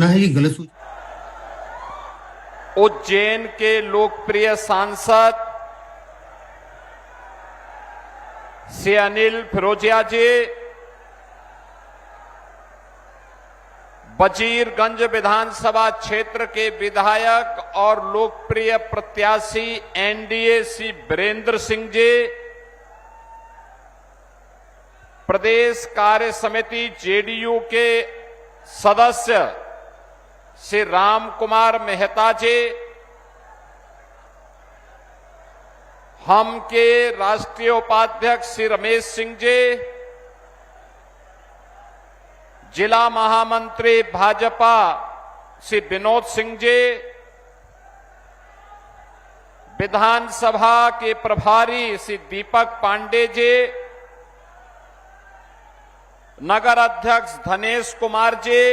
है कि गलत सूचना। उज्जैन के लोकप्रिय सांसद श्री अनिल फिरोजिया जी, वजीरगंज विधानसभा क्षेत्र के विधायक और लोकप्रिय प्रत्याशी एनडीए श्री वीरेंद्र सिंह जी, प्रदेश कार्य समिति जेडीयू के सदस्य श्री राम कुमार मेहता जी, हम के राष्ट्रीय उपाध्यक्ष श्री रमेश सिंह जी, जिला महामंत्री भाजपा श्री विनोद सिंह जी, विधानसभा के प्रभारी श्री दीपक पांडे जी, नगर अध्यक्ष धनेश कुमार जी,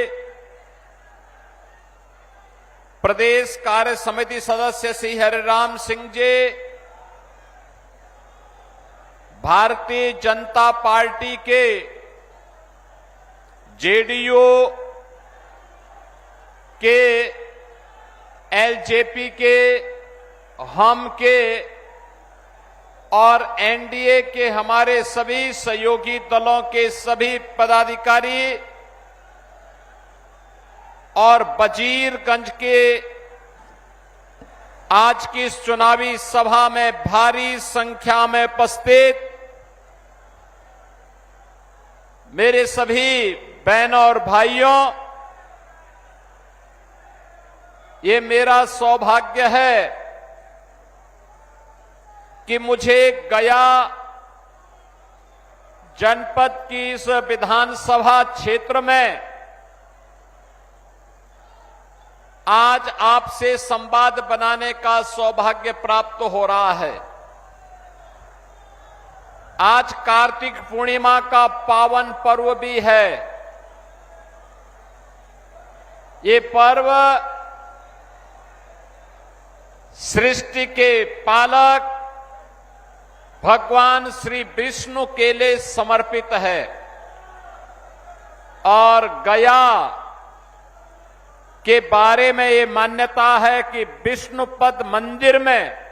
प्रदेश कार्य समिति सदस्य श्री हरिराम सिंह जी, भारतीय जनता पार्टी के जेडीयू के, एलजेपी के, हम के और एनडीए के हमारे सभी सहयोगी दलों के सभी पदाधिकारी और वजीरगंज के आज की इस चुनावी सभा में भारी संख्या में उपस्थित मेरे सभी बहनों और भाइयों, ये मेरा सौभाग्य है कि मुझे गया जनपद की इस विधानसभा क्षेत्र में आज आपसे संवाद बनाने का सौभाग्य प्राप्त हो रहा है। आज कार्तिक पूर्णिमा का पावन पर्व भी है। ये पर्व सृष्टि के पालक भगवान श्री विष्णु के लिए समर्पित है और गया के बारे में ये मान्यता है कि विष्णुपद मंदिर में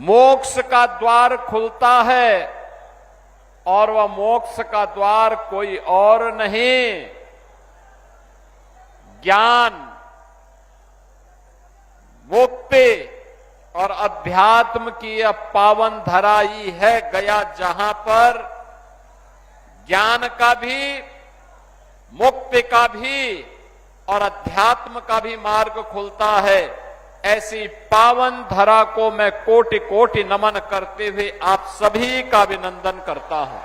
मोक्ष का द्वार खुलता है और वह मोक्ष का द्वार कोई और नहीं, ज्ञान, मुक्ति और अध्यात्म की यह पावन धरा ही है गया, जहां पर ज्ञान का भी, मुक्ति का भी और अध्यात्म का भी मार्ग खुलता है। ऐसी पावन धरा को मैं कोटि कोटि नमन करते हुए आप सभी का अभिनंदन करता हूं।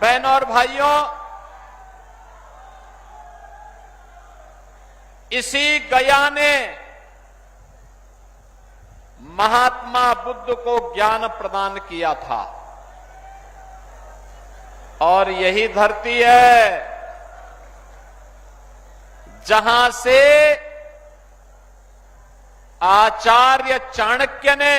बहनों और भाइयों, इसी गया ने महात्मा बुद्ध को ज्ञान प्रदान किया था और यही धरती है जहां से आचार्य चाणक्य ने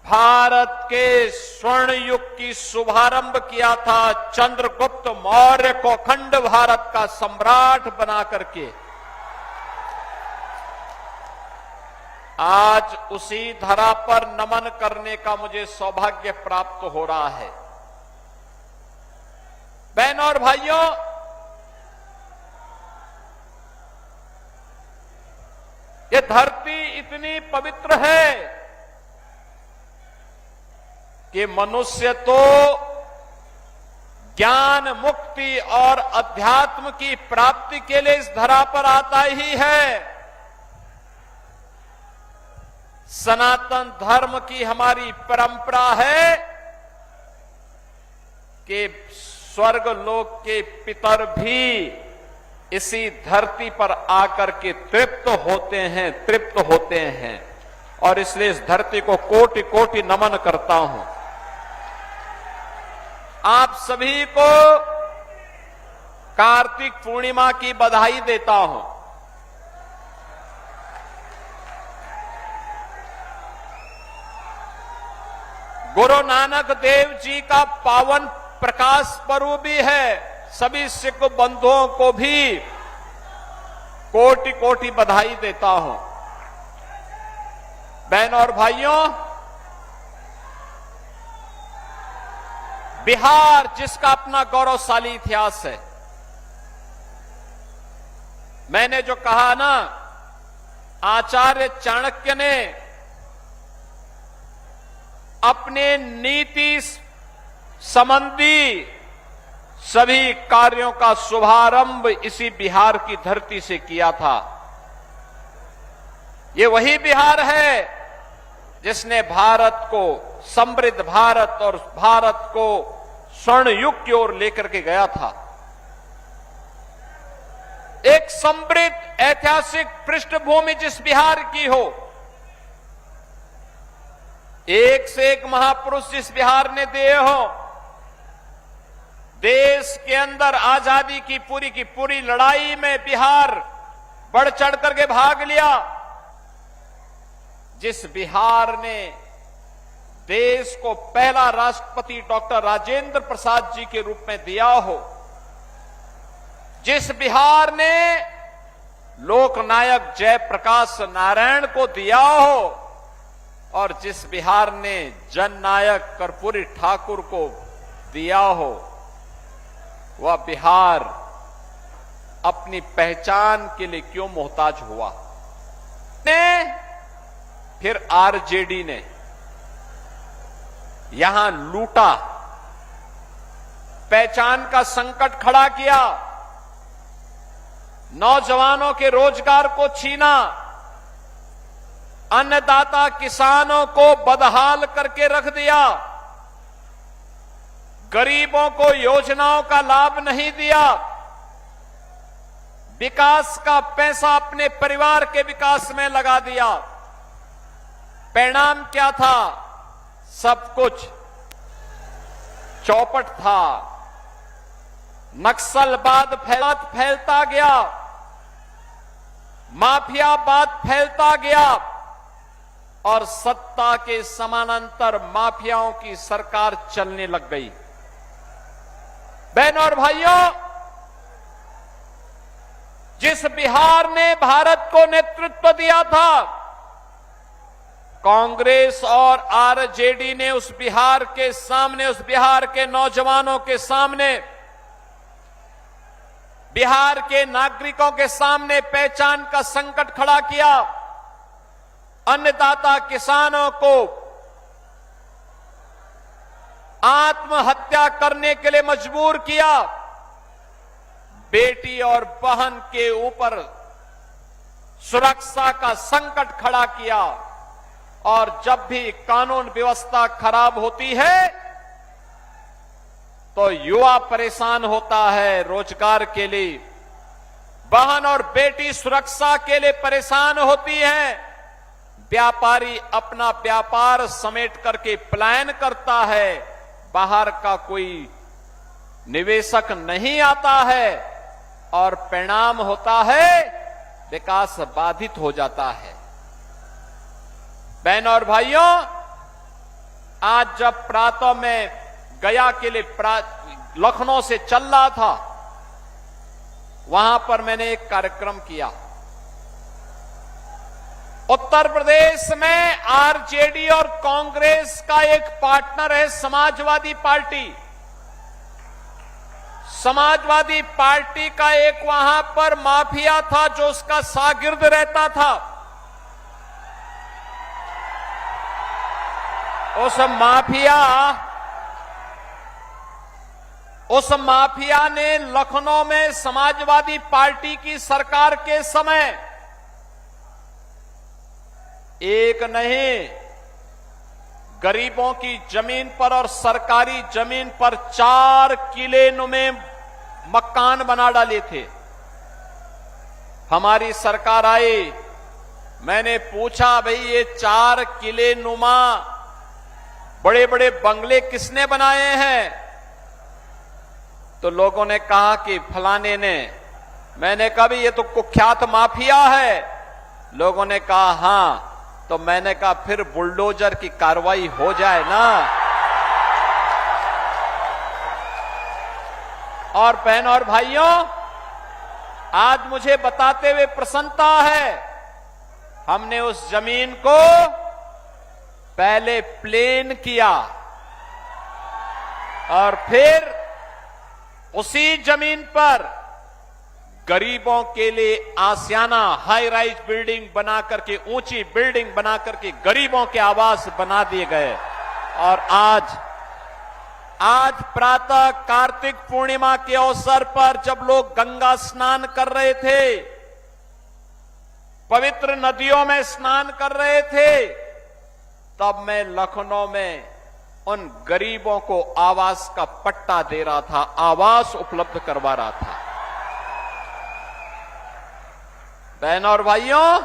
भारत के स्वर्ण युग की शुभारंभ किया था, चंद्रगुप्त मौर्य को अखंड भारत का सम्राट बना करके। आज उसी धरा पर नमन करने का मुझे सौभाग्य प्राप्त हो रहा है। बहनों और भाइयों, ये धरती इतनी पवित्र है कि मनुष्य तो ज्ञान, मुक्ति और अध्यात्म की प्राप्ति के लिए इस धरा पर आता ही है। सनातन धर्म की हमारी परंपरा है कि स्वर्ग लोक के पितर भी इसी धरती पर आकर के तृप्त होते हैं और इसलिए इस धरती को कोटि कोटि नमन करता हूं। आप सभी को कार्तिक पूर्णिमा की बधाई देता हूं। गुरु नानक देव जी का पावन प्रकाश पर्व भी है। सभी सिख बंधुओं को भी कोटि कोटि बधाई देता हूं। बहनों और भाइयों, बिहार जिसका अपना गौरवशाली इतिहास है, मैंने जो कहा ना, आचार्य चाणक्य ने अपने नीति संबंधी सभी कार्यों का शुभारंभ इसी बिहार की धरती से किया था। ये वही बिहार है जिसने भारत को, समृद्ध भारत और भारत को स्वर्ण युग की ओर लेकर के गया था। एक समृद्ध ऐतिहासिक पृष्ठभूमि जिस बिहार की हो, एक से एक महापुरुष जिस बिहार ने दिए हो, देश के अंदर आजादी की पूरी लड़ाई में बिहार बढ़ चढ़ करके भाग लिया, जिस बिहार ने देश को पहला राष्ट्रपति डॉक्टर राजेंद्र प्रसाद जी के रूप में दिया हो, जिस बिहार ने लोकनायक जयप्रकाश नारायण को दिया हो, और जिस बिहार ने जननायक कर्पूरी ठाकुर को दिया हो, वह बिहार अपनी पहचान के लिए क्यों मोहताज हुआ? फिर आरजेडी ने यहां लूटा, पहचान का संकट खड़ा किया, नौजवानों के रोजगार को छीना, अन्नदाता किसानों को बदहाल करके रख दिया, गरीबों को योजनाओं का लाभ नहीं दिया, विकास का पैसा अपने परिवार के विकास में लगा दिया। परिणाम क्या था? सब कुछ चौपट था। नक्सलवाद फैलता गया, माफियावाद फैलता गया, और सत्ता के समानांतर माफियाओं की सरकार चलने लग गई। बहनों और भाइयों, जिस बिहार ने भारत को नेतृत्व दिया था, कांग्रेस और आरजेडी ने उस बिहार के सामने, उस बिहार के नौजवानों के सामने, बिहार के नागरिकों के सामने पहचान का संकट खड़ा किया। अन्नदाता किसानों को आत्महत्या करने के लिए मजबूर किया। बेटी और बहन के ऊपर सुरक्षा का संकट खड़ा किया, और जब भी कानून व्यवस्था खराब होती है तो युवा परेशान होता है रोजगार के लिए, बहन और बेटी सुरक्षा के लिए परेशान होती है, व्यापारी अपना व्यापार समेट करके पलायन करता है, बाहर का कोई निवेशक नहीं आता है, और परिणाम होता है विकास बाधित हो जाता है। बहनों और भाइयों, आज जब प्रातः में गया के लिए लखनऊ से चल रहा था, वहां पर मैंने एक कार्यक्रम किया। उत्तर प्रदेश में आरजेडी और कांग्रेस का एक पार्टनर है समाजवादी पार्टी। समाजवादी पार्टी का एक वहां पर माफिया था जो उसका शागिर्द रहता था। उस माफिया ने लखनऊ में समाजवादी पार्टी की सरकार के समय एक नहीं, गरीबों की जमीन पर और सरकारी जमीन पर 4 किले नुमे मकान बना डाले थे। हमारी सरकार आई, मैंने पूछा, भाई ये 4 किले नुमा बड़े बड़े बंगले किसने बनाए हैं? तो लोगों ने कहा कि फलाने ने। मैंने कहा भाई ये तो कुख्यात माफिया है। लोगों ने कहा हाँ। तो मैंने कहा फिर बुलडोजर की कार्रवाई हो जाए ना। और बहनों और भाइयों, आज मुझे बताते हुए प्रसन्नता है, हमने उस जमीन को पहले प्लेन किया और फिर उसी जमीन पर गरीबों के लिए आसियाना हाई राइज बिल्डिंग बना करके, ऊंची बिल्डिंग बना करके गरीबों के आवास बना दिए गए। और आज प्रातः कार्तिक पूर्णिमा के अवसर पर जब लोग गंगा स्नान कर रहे थे, पवित्र नदियों में स्नान कर रहे थे, तब मैं लखनऊ में उन गरीबों को आवास का पट्टा दे रहा था, आवास उपलब्ध करवा रहा था। बहनों और भाइयों,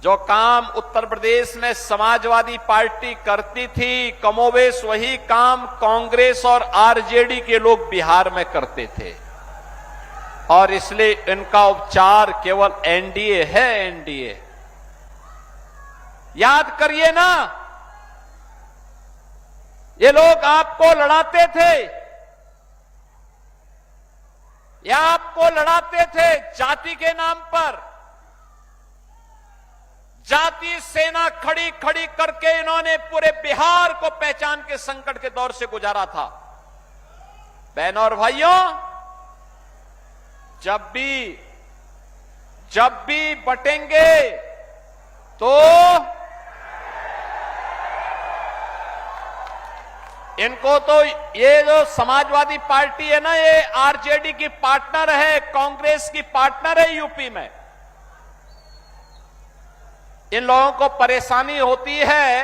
जो काम उत्तर प्रदेश में समाजवादी पार्टी करती थी, कमोबेश वही काम कांग्रेस और आरजेडी के लोग बिहार में करते थे। और इसलिए इनका उपचार केवल एनडीए है, एनडीए। याद करिए ना, ये लोग आपको लड़ाते थे, या आपको लड़ाते थे जाति के नाम पर। जाति सेना खड़ी खड़ी करके इन्होंने पूरे बिहार को पहचान के संकट के दौर से गुजारा था। बहनों और भाइयों, जब भी बटेंगे तो इनको तो, ये जो समाजवादी पार्टी है ना, ये आरजेडी की पार्टनर है, कांग्रेस की पार्टनर है यूपी में। इन लोगों को परेशानी होती है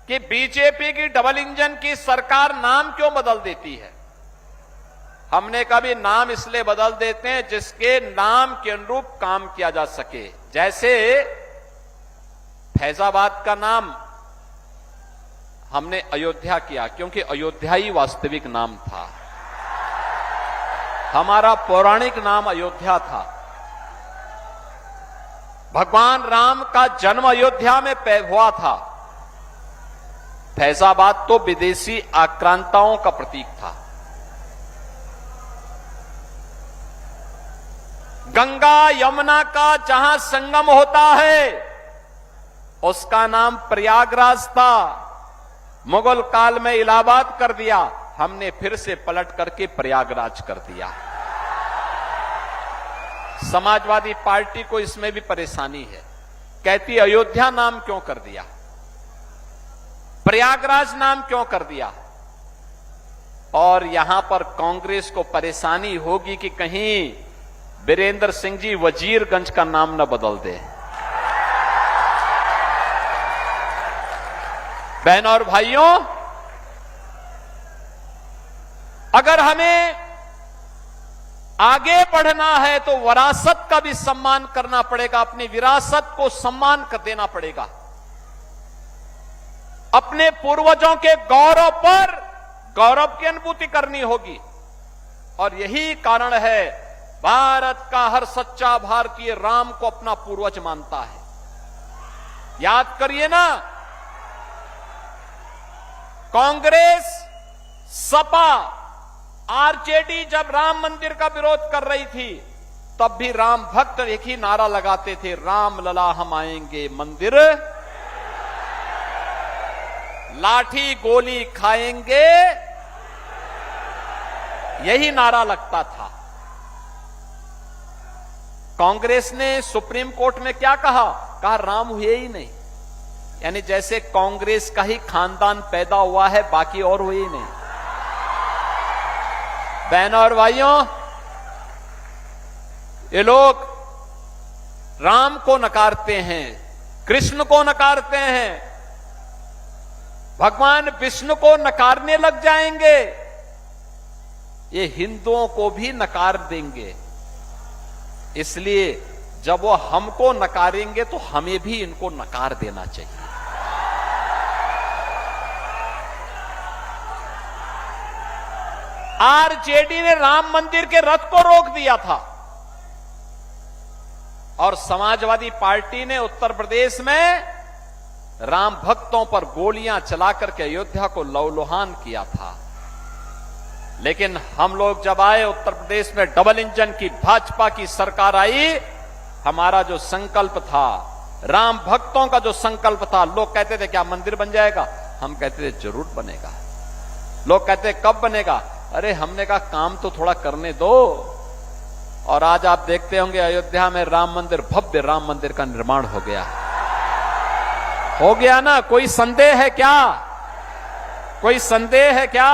कि बीजेपी की डबल इंजन की सरकार नाम क्यों बदल देती है। हमने कभी नाम इसलिए बदल देते हैं जिसके नाम के अनुरूप काम किया जा सके। जैसे फैजाबाद का नाम हमने अयोध्या किया, क्योंकि अयोध्या ही वास्तविक नाम था। हमारा पौराणिक नाम अयोध्या था। भगवान राम का जन्म अयोध्या में हुआ था। फैजाबाद तो विदेशी आक्रांताओं का प्रतीक था। गंगा यमुना का जहां संगम होता है उसका नाम प्रयागराज था। मुगल काल में इलाहाबाद कर दिया, हमने फिर से पलट करके प्रयागराज कर दिया। समाजवादी पार्टी को इसमें भी परेशानी है, कहती अयोध्या नाम क्यों कर दिया, प्रयागराज नाम क्यों कर दिया। और यहां पर कांग्रेस को परेशानी होगी कि कहीं वीरेंद्र सिंह जी वजीरगंज का नाम न बदल दे। बहनों और भाइयों, अगर हमें आगे बढ़ना है तो विरासत का भी सम्मान करना पड़ेगा, अपनी विरासत को सम्मान कर देना पड़ेगा। अपने पूर्वजों के गौरव पर गौरव की अनुभूति करनी होगी। और यही कारण है भारत का हर सच्चा भारतीय राम को अपना पूर्वज मानता है। याद करिए ना, कांग्रेस, सपा, आरजेडी जब राम मंदिर का विरोध कर रही थी तब भी राम भक्त एक ही नारा लगाते थे, राम लला हम आएंगे मंदिर, लाठी गोली खाएंगे, यही नारा लगता था। कांग्रेस ने सुप्रीम कोर्ट में क्या कहा राम हुए ही नहीं, यानी जैसे कांग्रेस का ही खानदान पैदा हुआ है, बाकी और हुए ही नहीं। बहनों और भाइयों, ये लोग राम को नकारते हैं, कृष्ण को नकारते हैं, भगवान विष्णु को नकारने लग जाएंगे, ये हिंदुओं को भी नकार देंगे। इसलिए जब वो हमको नकारेंगे तो हमें भी इनको नकार देना चाहिए। आरजेडी ने राम मंदिर के रथ को रोक दिया था और समाजवादी पार्टी ने उत्तर प्रदेश में राम भक्तों पर गोलियां चलाकर के अयोध्या को लहूलुहान किया था। लेकिन हम लोग जब आए उत्तर प्रदेश में डबल इंजन की भाजपा की सरकार आई, हमारा जो संकल्प था, राम भक्तों का जो संकल्प था, लोग कहते थे क्या मंदिर बन जाएगा? हम कहते थे जरूर बनेगा। लोग कहते कब बनेगा? अरे हमने कहा काम तो थोड़ा करने दो। और आज आप देखते होंगे अयोध्या में राम मंदिर, भव्य राम मंदिर का निर्माण हो गया। हो गया ना? कोई संदेह है क्या? कोई संदेह है क्या?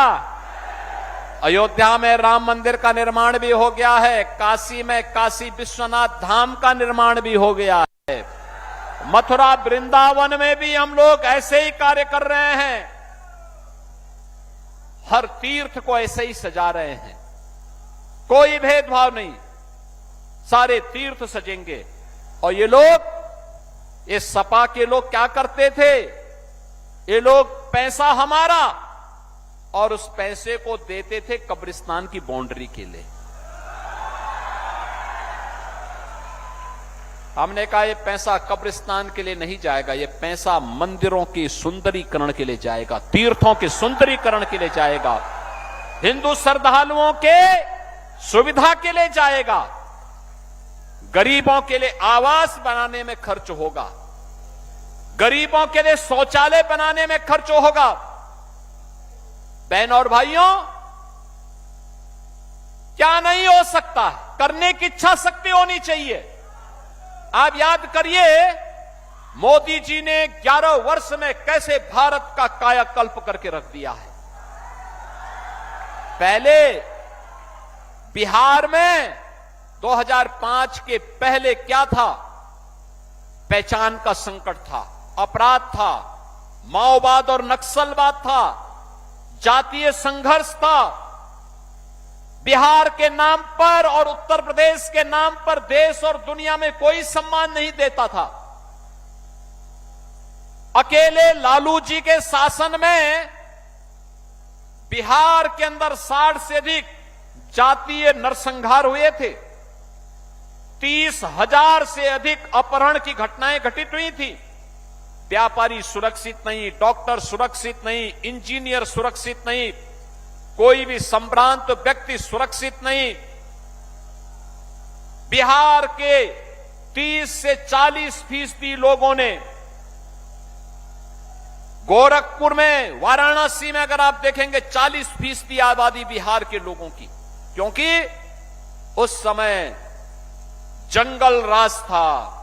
अयोध्या में राम मंदिर का निर्माण भी हो गया है। काशी में काशी विश्वनाथ धाम का निर्माण भी हो गया है। मथुरा वृंदावन में भी हम लोग ऐसे ही कार्य कर रहे हैं। हर तीर्थ को ऐसे ही सजा रहे हैं, कोई भेदभाव नहीं, सारे तीर्थ सजेंगे। और ये लोग, ये सपा के लोग क्या करते थे? ये लोग पैसा हमारा, और उस पैसे को देते थे कब्रिस्तान की बाउंड्री के लिए। हमने कहा ये पैसा कब्रिस्तान के लिए नहीं जाएगा, ये पैसा मंदिरों के सुंदरीकरण के लिए जाएगा, तीर्थों के सुंदरीकरण के लिए जाएगा, हिंदू श्रद्धालुओं के सुविधा के लिए जाएगा, गरीबों के लिए आवास बनाने में खर्च होगा, गरीबों के लिए शौचालय बनाने में खर्च होगा। बहन और भाइयों, क्या नहीं हो सकता? करने की इच्छा शक्ति होनी चाहिए। आप याद करिए, मोदी जी ने 11 वर्ष में कैसे भारत का कायाकल्प करके रख दिया है। पहले बिहार में 2005 के पहले क्या था? पहचान का संकट था, अपराध था, माओवाद और नक्सलवाद था, जातीय संघर्ष था। बिहार के नाम पर और उत्तर प्रदेश के नाम पर देश और दुनिया में कोई सम्मान नहीं देता था। अकेले लालू जी के शासन में बिहार के अंदर 60 से अधिक जातीय नरसंहार हुए थे। 30,000 से अधिक अपहरण की घटनाएं घटित हुई थी। व्यापारी सुरक्षित नहीं, डॉक्टर सुरक्षित नहीं, इंजीनियर सुरक्षित नहीं, कोई भी संभ्रांत व्यक्ति सुरक्षित नहीं। बिहार के 30 से 40% लोगों ने, गोरखपुर में, वाराणसी में अगर आप देखेंगे 40% आबादी बिहार के लोगों की, क्योंकि उस समय जंगल राज था।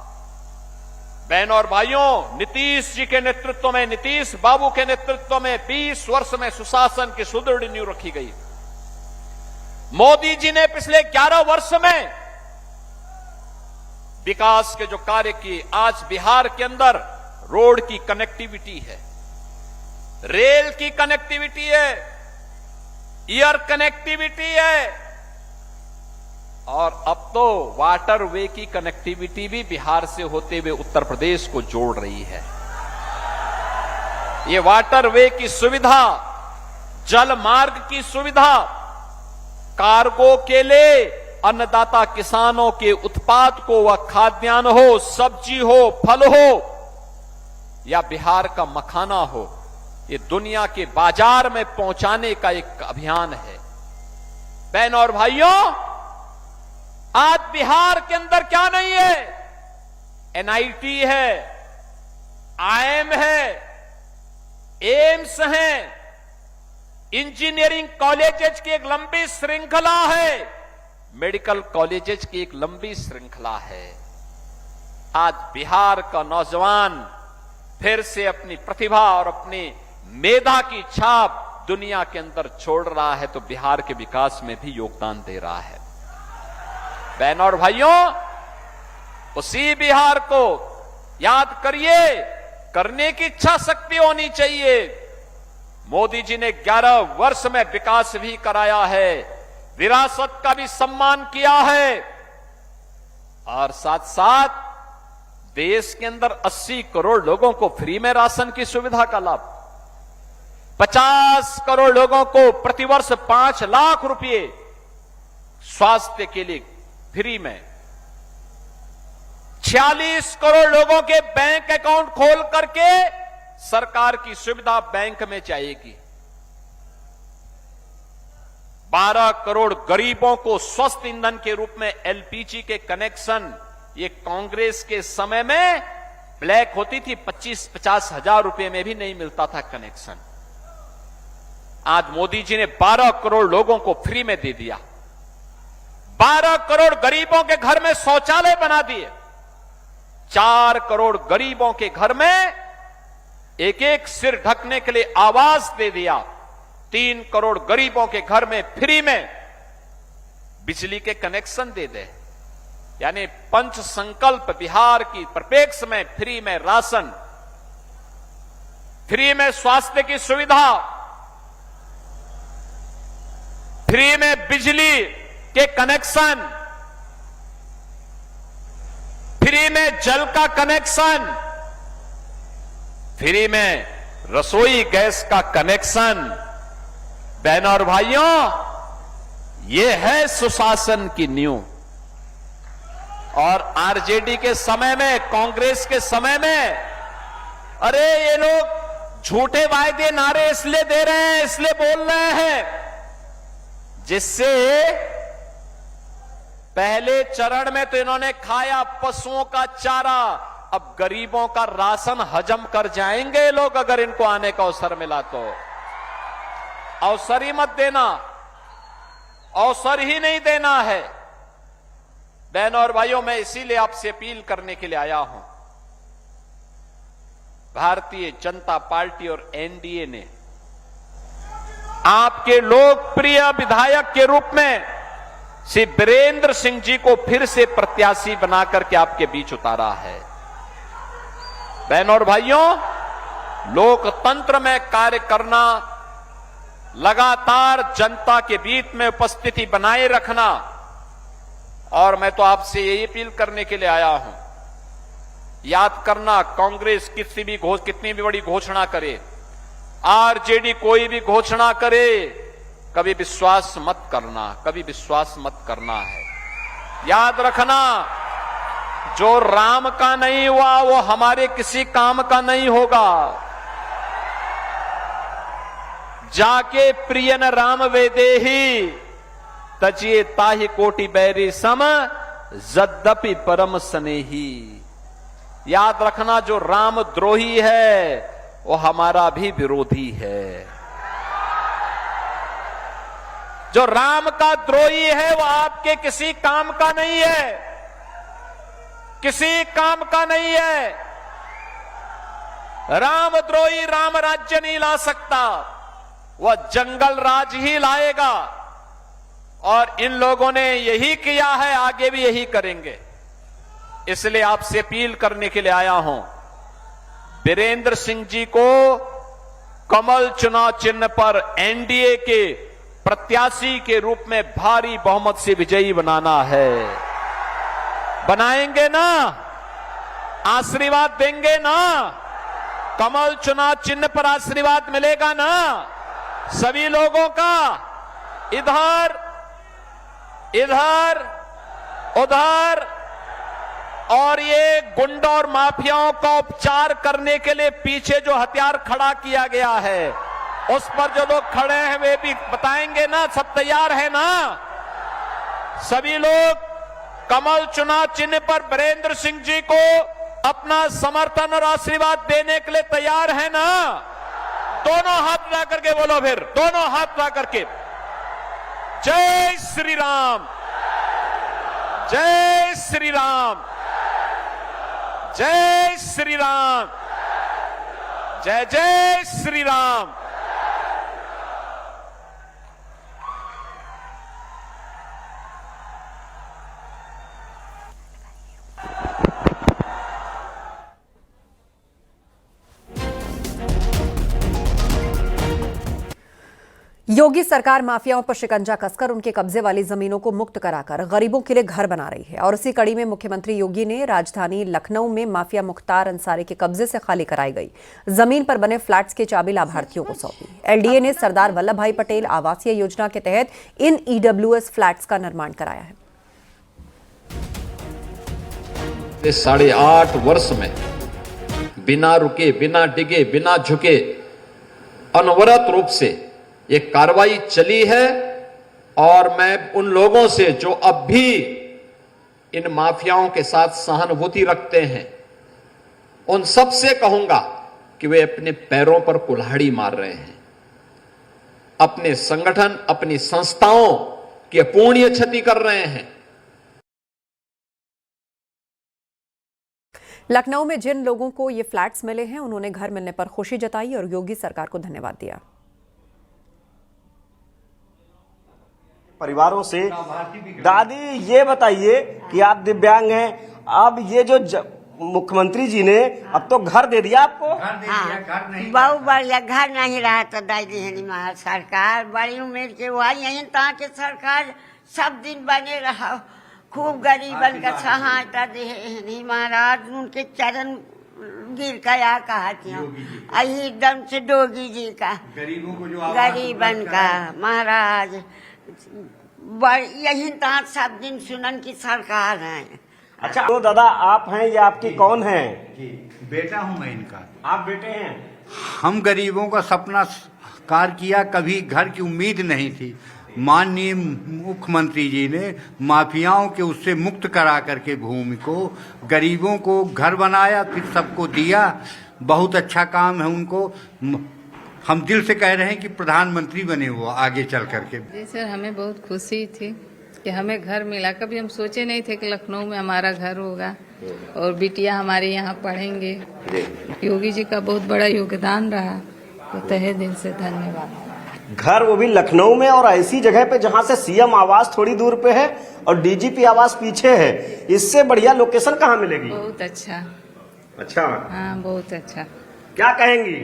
बहनों और भाइयों, नीतीश जी के नेतृत्व में, नीतीश बाबू के नेतृत्व में 20 वर्ष में सुशासन की सुदृढ़ नींव रखी गई। मोदी जी ने पिछले 11 वर्ष में विकास के जो कार्य किए, आज बिहार के अंदर रोड की कनेक्टिविटी है, रेल की कनेक्टिविटी है, एयर कनेक्टिविटी है, और अब तो वाटर वे की कनेक्टिविटी भी बिहार से होते हुए उत्तर प्रदेश को जोड़ रही है। ये वाटर वे की सुविधा, जल मार्ग की सुविधा, कार्गो के लिए अन्नदाता किसानों के उत्पाद को, वह खाद्यान्न हो, सब्जी हो, फल हो, या बिहार का मखाना हो, ये दुनिया के बाजार में पहुंचाने का एक अभियान है। बहनों और भाइयों, आज बिहार के अंदर क्या नहीं है? एनआईटी है, आईएम है, एम्स है, इंजीनियरिंग कॉलेजेस की एक लंबी श्रृंखला है, मेडिकल कॉलेजेस की एक लंबी श्रृंखला है। आज बिहार का नौजवान फिर से अपनी प्रतिभा और अपनी मेधा की छाप दुनिया के अंदर छोड़ रहा है, तो बिहार के विकास में भी योगदान दे रहा है। बहनों और भाइयों, उसी बिहार को याद करिए, करने की इच्छा शक्ति होनी चाहिए। मोदी जी ने 11 वर्ष में विकास भी कराया है, विरासत का भी सम्मान किया है, और साथ साथ देश के अंदर 80 करोड़ लोगों को फ्री में राशन की सुविधा का लाभ, 50 करोड़ लोगों को प्रतिवर्ष 5 लाख रुपए स्वास्थ्य के लिए फ्री में, 46 करोड़ लोगों के बैंक अकाउंट खोल करके सरकार की सुविधा बैंक में जाएगी। 12 करोड़ गरीबों को स्वस्थ ईंधन के रूप में एलपीजी के कनेक्शन, ये कांग्रेस के समय में ब्लैक होती थी, 25-50 हजार रुपए में भी नहीं मिलता था कनेक्शन। आज मोदी जी ने 12 करोड़ लोगों को फ्री में दे दिया। 12 करोड़ गरीबों के घर में शौचालय बना दिए। 4 करोड़ गरीबों के घर में एक एक सिर ढकने के लिए आवास दे दिया। 3 करोड़ गरीबों के घर में फ्री में बिजली के कनेक्शन दे दे। यानी पंच संकल्प बिहार की परिप्रेक्ष्य में फ्री में राशन, फ्री में स्वास्थ्य की सुविधा, फ्री में बिजली के कनेक्शन, फ्री में जल का कनेक्शन, फ्री में रसोई गैस का कनेक्शन। बहनों और भाइयों, ये है सुशासन की नींव। और आरजेडी के समय में, कांग्रेस के समय में, अरे ये लोग झूठे वायदे नारे इसलिए दे रहे हैं, इसलिए बोल रहे हैं जिससे पहले चरण में तो इन्होंने खाया पशुओं का चारा, अब गरीबों का राशन हजम कर जाएंगे लोग अगर इनको आने का अवसर मिला तो। अवसर ही मत देना, अवसर ही नहीं देना है। बहनों और भाइयों, मैं इसीलिए आपसे अपील करने के लिए आया हूं। भारतीय जनता पार्टी और एनडीए ने आपके लोकप्रिय विधायक के रूप में श्री बीरेंद्र सिंह जी को फिर से प्रत्याशी बनाकर के आपके बीच उतारा है। बहनों और भाइयों, लोकतंत्र में कार्य करना, लगातार जनता के बीच में उपस्थिति बनाए रखना, और मैं तो आपसे यही अपील करने के लिए आया हूं। याद करना, कांग्रेस कितनी भी बड़ी घोषणा करे, आरजेडी कोई भी घोषणा करे, कभी विश्वास मत करना, कभी विश्वास मत करना है। याद रखना, जो राम का नहीं हुआ वो हमारे किसी काम का नहीं होगा। जाके प्रियन राम वेदेही तजिए ताहि कोटि बैरी सम यद्यपि परम स्नेही। याद रखना, जो राम द्रोही है वो हमारा भी विरोधी है। जो राम का द्रोही है वो आपके किसी काम का नहीं है, किसी काम का नहीं है। राम द्रोही राम राज्य नहीं ला सकता, वह जंगल राज ही लाएगा। और इन लोगों ने यही किया है, आगे भी यही करेंगे। इसलिए आपसे अपील करने के लिए आया हूं, बीरेंद्र सिंह जी को कमल चुनाव चिन्ह पर एनडीए के प्रत्याशी के रूप में भारी बहुमत से विजयी बनाना है। बनाएंगे ना? आशीर्वाद देंगे ना? कमल चुनाव चिन्ह पर आशीर्वाद मिलेगा ना सभी लोगों का? इधर इधर उधर। और ये गुंडों और माफियाओं का उपचार करने के लिए पीछे जो हथियार खड़ा किया गया है, उस पर जो लोग खड़े हैं वे भी बताएंगे ना, सब तैयार है ना? सभी लोग कमल चुनाव चिन्ह पर बीरेंद्र सिंह जी को अपना समर्थन और आशीर्वाद देने के लिए तैयार है ना? दोनों हाथ उठा करके बोलो, फिर दोनों हाथ उठा करके जय श्री राम, जय श्री राम, जय श्री राम, जय जय श्री राम। योगी सरकार माफियाओं पर शिकंजा कसकर उनके कब्जे वाली जमीनों को मुक्त कराकर गरीबों के लिए घर बना रही है। और इसी कड़ी में मुख्यमंत्री योगी ने राजधानी लखनऊ में माफिया मुख्तार अंसारी के कब्जे से खाली कराई गई जमीन पर बने फ्लैट्स की चाबी लाभार्थियों को सौंपी। एलडीए ने सरदार वल्लभ भाई पटेल आवासीय योजना के तहत इन ईडब्ल्यूएस फ्लैट्स का निर्माण कराया है। 8.5 वर्ष में बिना रुके, बिना डिगे, बिना झुके अनवरत रूप से ये कार्रवाई चली है और मैं उन लोगों से जो अब भी इन माफियाओं के साथ सहानुभूति रखते हैं, उन सब से कहूंगा कि वे अपने पैरों पर कुल्हाड़ी मार रहे हैं। अपने संगठन, अपनी संस्थाओं की अपूर्णीय क्षति कर रहे हैं। लखनऊ में जिन लोगों को ये फ्लैट्स मिले हैं, उन्होंने घर मिलने पर खुशी जताई और योगी सरकार को धन्यवाद दिया। परिवारों से, दादी ये बताइए कि आप दिव्यांग हैं, अब ये जो मुख्यमंत्री जी ने अब तो घर दे दिया आपको। हाँ, बहुत बढ़िया। घर नहीं रहा तो दादी सरकार बड़ी उम्मीद के हुआ यही ता के सरकार सब दिन बने रहा, खूब गरीबन का सहायता दे महाराज। उनके चरण गिर गया कहा एकदम से योगी जी का गरीबों को जो गरीबन का महाराज यही ता सब दिन सुनन की सरकार है। अच्छा तो दादा आप हैं या आपकी कौन है? बेटा हूं मैं इनका। आप बेटे हैं? हम गरीबों का सपना साकार किया, कभी घर की उम्मीद नहीं थी। माननीय मुख्यमंत्री जी ने माफियाओं के उससे मुक्त करा करके भूमि को, गरीबों को घर बनाया, फिर सबको दिया। बहुत अच्छा काम है उनको। हम दिल से कह रहे हैं कि प्रधानमंत्री बने वो आगे चल करके। जी सर, हमें बहुत खुशी थी कि हमें घर मिला। कभी हम सोचे नहीं थे कि लखनऊ में हमारा घर होगा और बिटिया हमारे यहाँ पढ़ेंगे। योगी जी का बहुत बड़ा योगदान रहा, तो तहे दिल से धन्यवाद। घर वो भी लखनऊ में, और ऐसी जगह पे जहाँ से सीएम आवास थोड़ी दूर पे है और डीजीपी आवास पीछे है। इससे बढ़िया लोकेशन कहाँ मिलेगी? बहुत अच्छा। अच्छा, हाँ बहुत अच्छा। क्या कहेंगी?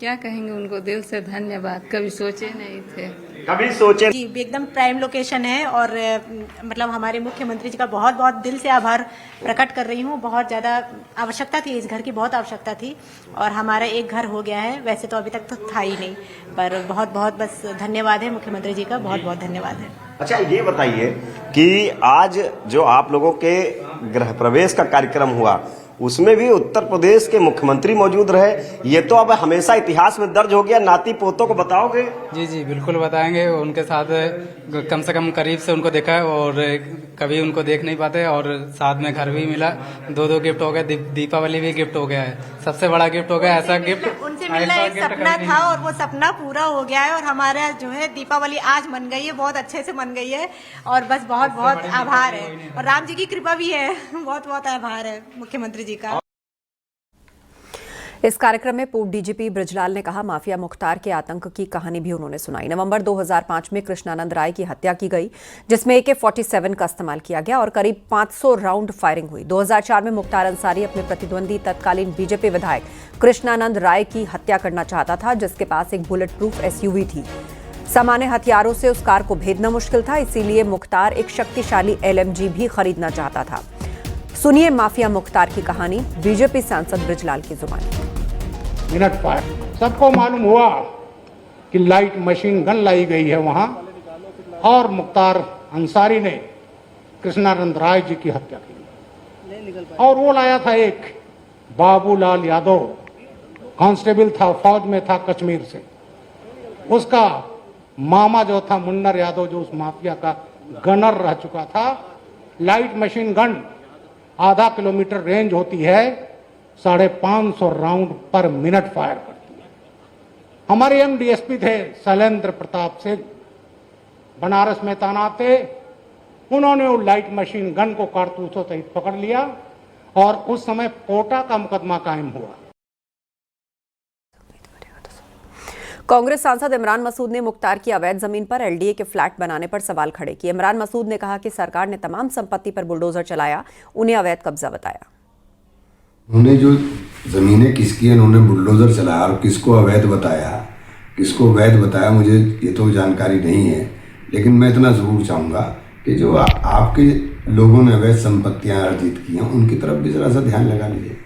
क्या कहेंगे, उनको दिल से धन्यवाद। कभी सोचे नहीं थे, कभी सोचे जी। एकदम प्राइम लोकेशन है और मतलब हमारे मुख्यमंत्री जी का बहुत बहुत दिल से आभार प्रकट कर रही हूँ। बहुत ज़्यादा आवश्यकता थी इस घर की, बहुत आवश्यकता थी और हमारा एक घर हो गया है। वैसे तो अभी तक तो था ही नहीं, पर बहुत बहुत बस धन्यवाद है मुख्यमंत्री जी का, बहुत बहुत धन्यवाद है। अच्छा ये बताइए कि आज जो आप लोगों के गृह प्रवेश का कार्यक्रम हुआ, उसमें भी उत्तर प्रदेश के मुख्यमंत्री मौजूद रहे। ये तो अब हमेशा इतिहास में दर्ज हो गया। नाती पोतों को बताओगे? जी जी बिल्कुल बताएंगे। उनके साथ कम से कम करीब से उनको देखा है और कभी उनको देख नहीं पाते, और साथ में घर भी मिला। दो गिफ्ट हो गए, दीपावली भी गिफ्ट हो गया है। सबसे बड़ा गिफ्ट हो गया ऐसा गिफ्ट। उनसे मिलना एक सपना था और वो सपना पूरा हो गया है और हमारा जो है दीपावली आज मन गई है, बहुत अच्छे से मन गई है और बस बहुत बहुत आभार है और राम जी की कृपा भी है। बहुत बहुत आभार है मुख्यमंत्री जी का। इस कार्यक्रम में पूर्व डीजीपी बृजलाल ने कहा, माफिया मुख्तार के आतंक की कहानी भी उन्होंने सुनाई। नवंबर 2005 में कृष्णानंद राय की हत्या की गई, जिसमें AK-47 का इस्तेमाल किया गया और करीब 500 राउंड फायरिंग हुई। 2004 में मुख्तार अंसारी अपने प्रतिद्वंदी तत्कालीन बीजेपी विधायक कृष्णानंद राय की हत्या करना चाहता था, जिसके पास एक बुलेट प्रूफ SUV थी। सामान्य हथियारों से उस कार को भेदना मुश्किल था, इसीलिए मुख्तार एक शक्तिशाली LMG भी खरीदना चाहता था। सुनिए माफिया मुख्तार की कहानी बीजेपी सांसद बृजलाल की जुबानी। मिनट फायर सबको मालूम हुआ कि लाइट मशीन गन लाई गई है वहां, और मुख्तार अंसारी ने कृष्णानंद राय जी की हत्या की और वो लाया था एक बाबूलाल यादव, कांस्टेबल था, फौज में था कश्मीर से। उसका मामा जो था मुन्नर यादव, जो उस माफिया का गनर रह चुका था। लाइट मशीन गन आधा किलोमीटर रेंज होती है, 550 राउंड पर मिनट फायर करती है। हमारे MDSP थे शैलेंद्र प्रताप सिंह, बनारस में तैनात थे। उन्होंने वो लाइट मशीन गन को कारतूसों सहित पकड़ लिया और उस समय पोटा का मुकदमा कायम हुआ। कांग्रेस सांसद इमरान मसूद ने मुख्तार की अवैध जमीन पर LDA के फ्लैट बनाने पर सवाल खड़े किए। इमरान मसूद ने कहा कि सरकार ने तमाम संपत्ति पर बुलडोजर चलाया, उन्हें अवैध कब्जा बताया। उन्होंने जो जमीनें किसकी है, उन्होंने बुलडोजर चलाया और किसको अवैध बताया, किसको वैध बताया, मुझे ये तो जानकारी नहीं है। लेकिन मैं इतना जरूर चाहूँगा कि जो आपके लोगों ने अवैध संपत्तियाँ अर्जित की हैं, उनकी तरफ भी जरा सा ध्यान लगा लीजिए।